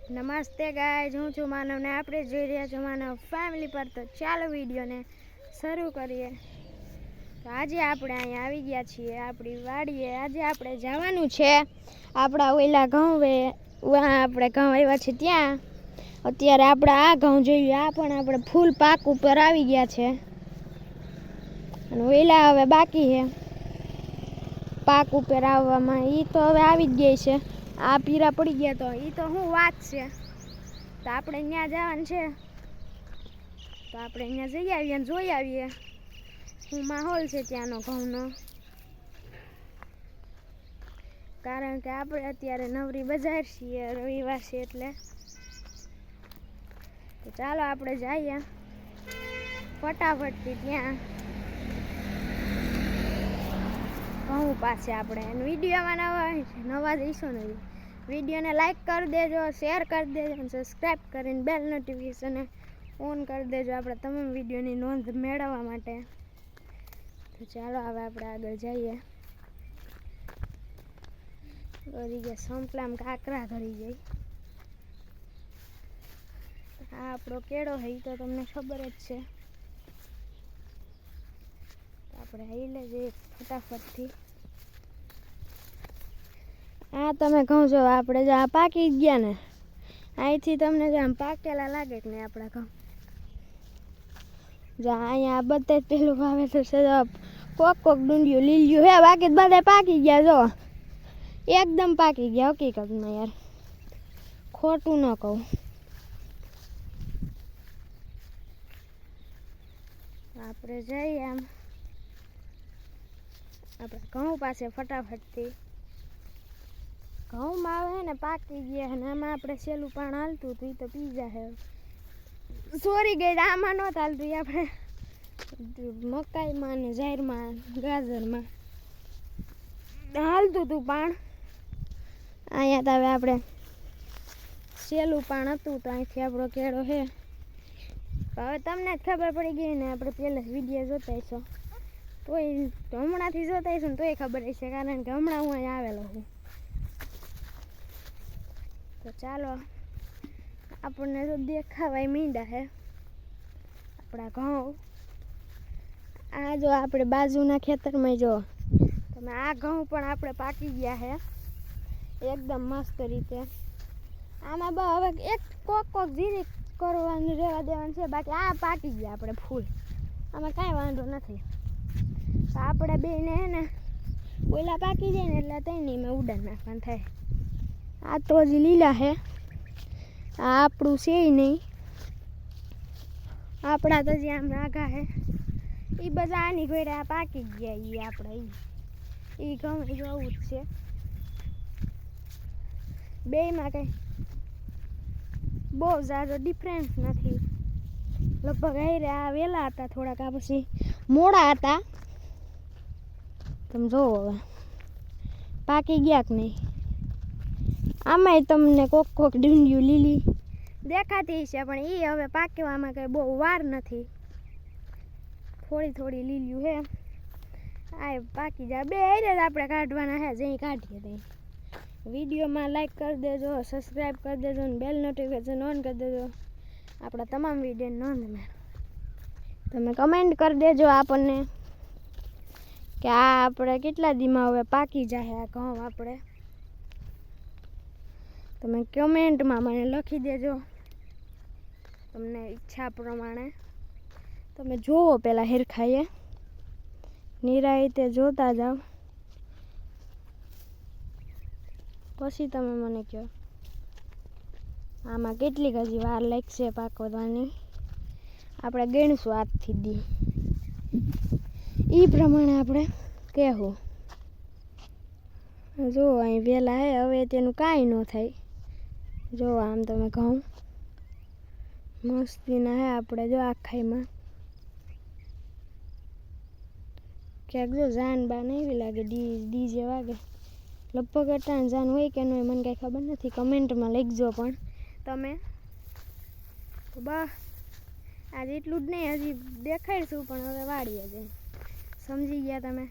નમસ્તે ગાઈઝ, હું છું માનવ ને આપણે જોઈ રહ્યા છો માનવ ફેમિલી પર. તો ચાલો વિડીયોને શરૂ કરીએ. તો આજે આપણે અહીંયા આવી ગયા છીએ આપણી વાડીએ. આજે આપણે જવાનું છે આપણા ઓલા ઘઉં આપણે ઘઉં આવ્યા છે ત્યાં. અત્યારે આપણે આ ઘઉં જોઈએ, આ પણ આપણે ફૂલ પાક ઉપર આવી ગયા છે અને ઓલા હવે બાકી છે પાક ઉપર આવવામાં. એ તો હવે આવી જ ગઈ છે. આ પીરા પડી ગયા તો એ તો શું વાત છે. તો આપણે અહીંયા જવાનું છે, તો આપણે અહીંયા જઈ આવીએ અને જોઈ આવીએ શું માહોલ છે ત્યાંનો ઘઉંનો. કારણ કે આપણે અત્યારે નવરી બજાર છીએ, રવિવાર છે એટલે. તો ચાલો આપણે જઈએ ફટાફટથી ત્યાં ઘઉં પાસે. આપણે વિડીયોમાં નવા જઈશું ને, વિડીયોને લાઈક કરી દેજો, શેર કરી દેજો અને સબસ્ક્રાઈબ કરીને બેલ નોટિફિકેશન ઓન કરી દેજો આપણે તમામ વિડીયોની નોંધ મેળવવા માટે. તો ચાલો હવે આપણે આગળ જઈએ. ગળી ગયા સંપલામ કાંકરા ઘડી જાય. આ આપણો કેળો છે એ તો તમને ખબર જ છે. આપણે હાલે જઈએ ફટાફટથી. આ તમે ઘઉં જો આપણે જો આ પાકી ગયા ને, અહીંથી તમને જો આમ પાકેલા લાગે કે નહીં આપણા ઘઉં. જો અહીંયા બધે પેલું વાવેતર છે, કોક ડુંડિયું લીલ્યું હે, બાકી બધા પાકી ગયા. જો એકદમ પાકી ગયા હકીકતમાં, યાર ખોટું ન કહું. આપણે જઈએ આમ આપણે ઘઉં પાસે ફટાફટથી. ઘઉંમાં આવે ને પાકી ગયા અને આમાં આપણે સેલું પાણ હાલતું હતું એ તો પીઝા છે. સોરી ગઈ, આમાં નહોતું હાલતું, એ આપણે મકાઈમાં ને જાહેરમાં ગાજરમાં હાલતું હતું પાણ. અહીંયા તો હવે આપણે સેલું પાણ હતું તો અહીંથી આપણો કેળો છે. હવે તમને જ ખબર પડી ગઈ ને, આપણે પહેલા વિડીયો જોતા હશો તોય, હમણાંથી જોતા હશો ને તોય ખબર હશે, કારણ કે હમણાં હું અહીંયા આવેલો છું. તો ચાલો આપણને તો દેખાવાય મીંડા છે આપણા ઘઉં. આ જો આપણે બાજુના ખેતરમાં જો તમે, આ ઘઉં પણ આપણે પાકી ગયા છે એકદમ મસ્ત રીતે. આમાં હવે એક કોક જીરી કરવાનું રહેવા દેવાનું છે, બાકી આ પાકી ગયા આપણે ફૂલ. આમાં કાંઈ વાંધો નથી. આપણે બેને હે ને ઓલા પાકી જાય ને એટલે તેની મેં ઉડાન નાખવાનું થાય. આ તો હજી લીલા છે, આ આપણું છે નહીં. આપણા તો જે આમ રાઘા છે એ બધા આની ઘોડે આ પાકી ગયા. એ આપણે એ ગમે જોવું જ છે. બેયમાં કંઈ બહુ ઝાઝો ડિફરન્સ નથી. લગભગ હારે આ વહેલા હતા થોડાક, આ પછી મોડા હતા. તમે જોવો હવે પાકી ગયા કે નહીં. આમાંય તમને કોક ડુંડિયું લીલી દેખાતી છે, પણ એ હવે પાકવામાં કંઈ બહુ વાર નથી. થોડી થોડી લીલું છે, આ પાકી જાય. બે હારે જ આપણે કાઢવાના છે, જઈ કાઢીએ તઈ. વિડીયોમાં લાઈક કરી દેજો, સબસ્ક્રાઈબ કરી દેજો અને બેલ નોટિફિકેશન ઓન કરી દેજો આપણા તમામ વિડીયોની નોંધ મેળવો. તમે કમેન્ટ કરી દેજો આપણને કે આ આપણે કેટલા દીમાં હવે પાકી જાય આ ઘઉં. આપણે તમે કમેન્ટમાં મને લખી દેજો તમને ઈચ્છા પ્રમાણે. તમે જોવો પહેલાં હેરખાઈએ, નિરાયતે જોતા જાઓ, પછી તમે મને કહો આમાં કેટલીક હજી વાર લાગશે પાકવાની. આપણે ગણીશું આજથી દી, એ પ્રમાણે આપણે કહેવું. જો અહીં વહેલા હે, હવે તેનું કાંઈ ન થાય. જો આમ તમે ઘઉં મસ્તીના હે આપણે. જો આખાઈમાં ક્યાંક જો જાન બાન એવી લાગે, ડીજે વાગે. લગભગ અટાણ જાન હોય કે ન હોય મને કાંઈ ખબર નથી, કમેન્ટમાં લખજો. પણ તમે તો બસ આજે એટલું જ નહીં, હજી દેખાડીશું પણ હવે વાળીએ જઈ સમજી ગયા તમે?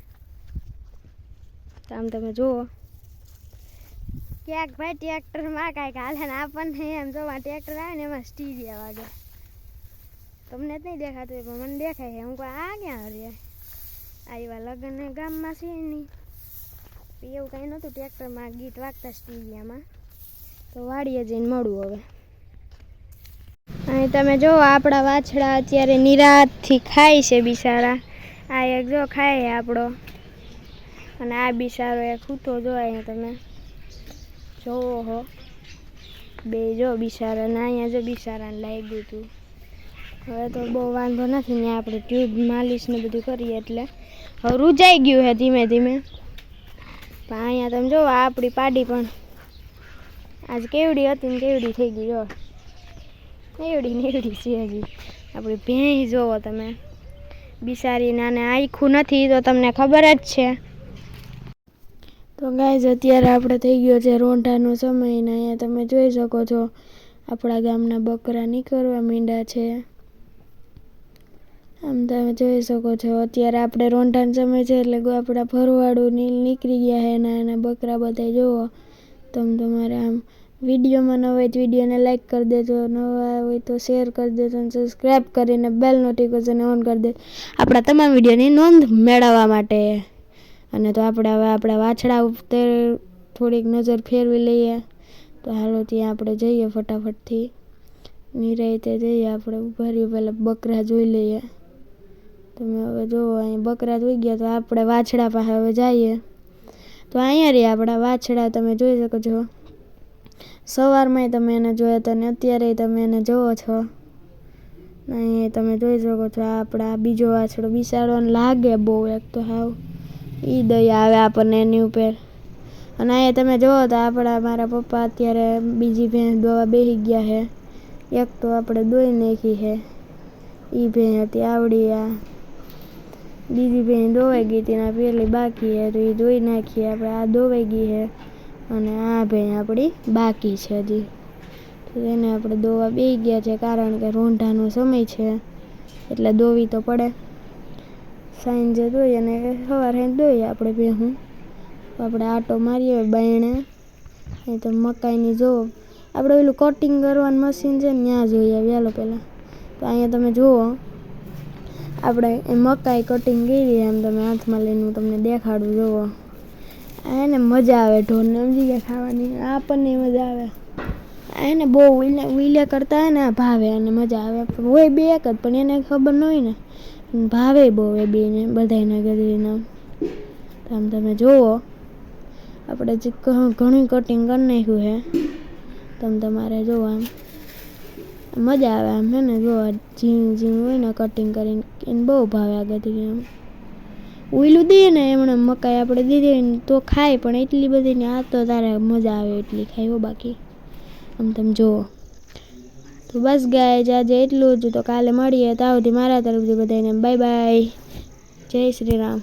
તો આમ તમે જુઓ ક્યાંક ભાઈ ટ્રેક્ટરમાં કાંઈક હાલે ને આપણને એમ જોવા ટ્રેક્ટર આવે ને એમાં સ્ટીરિયા વાગે. તમને જ નહીં દેખાતું પણ મને દેખાય છે. હું કોઈ આ ક્યાં હર્યા આવ્યા લગ્ન ગામમાં છે નહીં એવું કાંઈ નહોતું. ટ્રેક્ટરમાં ગીત વાગતા સ્ટીરિયામાં. તો વાડીએ જઈને મળું હવે. અહીં તમે જો આપણા વાછડા અત્યારે નિરાતથી ખાય છે બિચારા. આ એક જો ખાય છે આપણો અને આ બિચારો એક સૂતો જોવાય તમે જોવો હો. બે જો બિચારા ને અહીંયા જો બિચારાને લાગ્યું હતું. હવે તો બહુ વાંધો નથી ને આપણે ટ્યુબ માલિશ ને બધું કરીએ એટલે હવે રૂજાઈ ગયું છે ધીમે ધીમે. પણ અહીંયા તમે જો આપણી પાડી પણ આજ કેવડી હતી ને કેવડી થઈ ગઈ જો. એવડી ને એવડી છે હજી આપણી ભેંસ જોવો તમે બિચારીને. આને આખું નથી તો તમને ખબર જ છે. તો ગાઈઝ અત્યારે આપણે થઈ ગયો છે રોંઢાનો સમય ને અહીંયા તમે જોઈ શકો છો આપણા ગામના બકરા નીકળવા માંડ્યા છે. આમ તમે જોઈ શકો છો અત્યારે આપણે રોંઢાનો સમય છે એટલે આપણા ભરવાડું નીકળી ગયા છે ને એના બકરા બધા જોવો. તમે તમારે આમ વિડીયોમાં નવા હોય તો વિડીયોને લાઈક કરી દેજો, નવા હોય તો શેર કરી દેજો અને સબસ્ક્રાઈબ કરીને બેલ નોટિફિકેશન ઓન કરી દેજો આપણા તમામ વિડીયોની નોંધ મેળવવા માટે. અને તો આપણે હવે આપણા વાછડા ઉપર થોડીક નજર ફેરવી લઈએ. તો હાલો ત્યાં આપણે જઈએ ફટાફટથી નિરાયતે જઈએ. આપણે ઉભા રહીએ પહેલાં બકરા જોઈ લઈએ. તમે હવે જુઓ અહીં બકરા જોઈ ગયા તો આપણે વાછડા પાસે હવે જઈએ. તો અહીંયા રહી આપણા વાછડા તમે જોઈ શકો છો. સવારમાં તમે એને જોયા હતા ને અત્યારે તમે એને જોવો છો. અહીંયા તમે જોઈ શકો છો આપણા બીજો વાછડો બિચારોને લાગે બહુ એક તો હાવ એ દયા આવે આપણને એની ઉપર. અને અહીંયા તમે જુઓ તો આપણા મારા પપ્પા અત્યારે બીજી ભેંસ દોવા બેસી ગયા છે. એક તો આપણે દોઈ નાખી છે એ ભેંસ હતી આવડી. આ બીજી ભેંસ દોવાઈ ગઈ હતી ને પેલી બાકી છે તો એ દોઈ નાખીએ આપણે. આ દોવાઈ ગઈ છે અને આ ભેંસ આપણી બાકી છે હજી. તો એને આપણે દોવા બેસી ગયા છે કારણ કે રોંઢાનો સમય છે એટલે દોવી તો પડે. સાંજે દોઈએ અને સવારે દોઈએ આપણે ભેહું. આપણે આટો મારીએ બાયણે. અહીં તો મકાઈની જો આપણે પેલું કટિંગ કરવાનું મશીન છે ને ત્યાં જોઈએ ચાલો પહેલાં. તો અહીંયા તમે જુઓ આપણે એ મકાઈ કટિંગ કરી એમ તમે હાથમાં લઈને હું તમને દેખાડું જુઓ. એને મજા આવે ઢોરને સમજી ગયા ખાવાની. આપણને મજા આવે. એને બહુ ઉઈલે કરતા હોય ને ભાવે અને મજા આવે. હોય બે એક જ પણ એને ખબર ન હોય ને ભાવે બહુ એ બેને બધાના ગદરીના. આમ તમે જુઓ આપણે જે ઘણું કટિંગ કરી નાખ્યું છે. તમે તમારે જોવો આમ મજા આવે આમ હે ને જોવા ઝીણું ઝીણું હોય ને કટિંગ કરીને એને બહુ ભાવે આ ગદરી. આમ ઉઈલું દઈએ ને એમણે મકાઈ આપણે દીધી ને તો ખાય પણ એટલી બધી ને આ તો તારે મજા આવે એટલી ખાય બાકી. આમ તમે જુઓ. તો બસ ગાઈઝ આજે એટલું જ. તો કાલે મળીએ. તાવથી મારા તરફથી બધાને બાય બાય. જય શ્રી રામ.